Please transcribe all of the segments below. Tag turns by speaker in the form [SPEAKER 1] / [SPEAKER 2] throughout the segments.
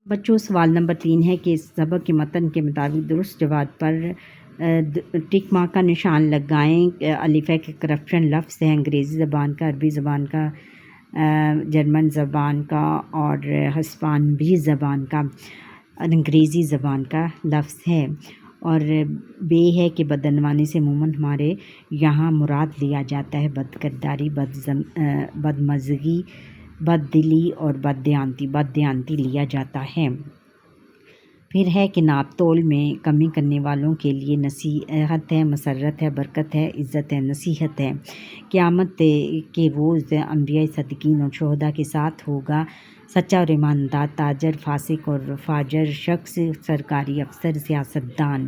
[SPEAKER 1] بچوں سوال نمبر 3 ہے کہ اس سبق کے متن کے مطابق درست جواب پر ٹک مارک کا نشان لگائیں۔ الف ہے کہ کرپشن لفظ ہے انگریزی زبان کا، عربی زبان کا، جرمن زبان کا اور ہسپانوی زبان کا انگریزی زبان کا لفظ ہے۔ اور بے ہے کہ بدعنوانی سے عموماً ہمارے یہاں مراد لیا جاتا ہے بد کرداری، بدمزگی، بد دلی اور بددیانتی لیا جاتا ہے۔ پھر ہے کہ ناپ تول میں کمی کرنے والوں کے لیے نصیحت ہے، مسرت ہے، برکت ہے، عزت ہے، نصیحت ہے۔ قیامت کے روز انبیاء، صدیقین اور شہداء کے ساتھ ہوگا۔ سچا اور ایماندار تاجر، فاسق اور فاجر شخص، سرکاری افسر، سیاستدان۔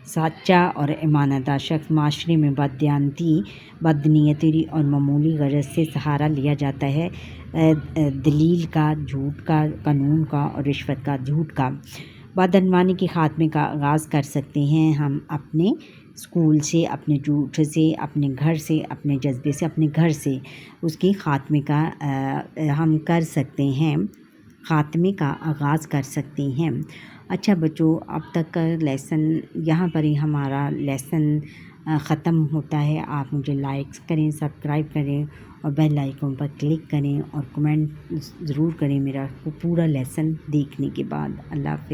[SPEAKER 1] سچا اور ایماندار شخص معاشرے میں بددیانتی، بدنیتی اور معمولی غرض سے سہارا لیا جاتا ہے، دلیل کا، جھوٹ کا، قانون کا اور رشوت کا، جھوٹ کا۔ بدعنوانی کے خاتمے کا آغاز کر سکتے ہیں ہم اپنے اسکول سے، اپنے جھوٹ سے، اپنے گھر سے، اپنے جذبے سے، اپنے گھر سے اس کے خاتمے کا ہم کر سکتے ہیں، خاتمے کا آغاز کر سکتے ہیں۔ اچھا بچوں، اب تک کا لیسن یہاں پر ہی ہمارا لیسن ختم ہوتا ہے۔ آپ مجھے لائک کریں، سبسکرائب کریں اور بیل آئیکن پر کلک کریں اور کمنٹ ضرور کریں میرا پورا لیسن دیکھنے کے بعد۔ اللہ حافظ۔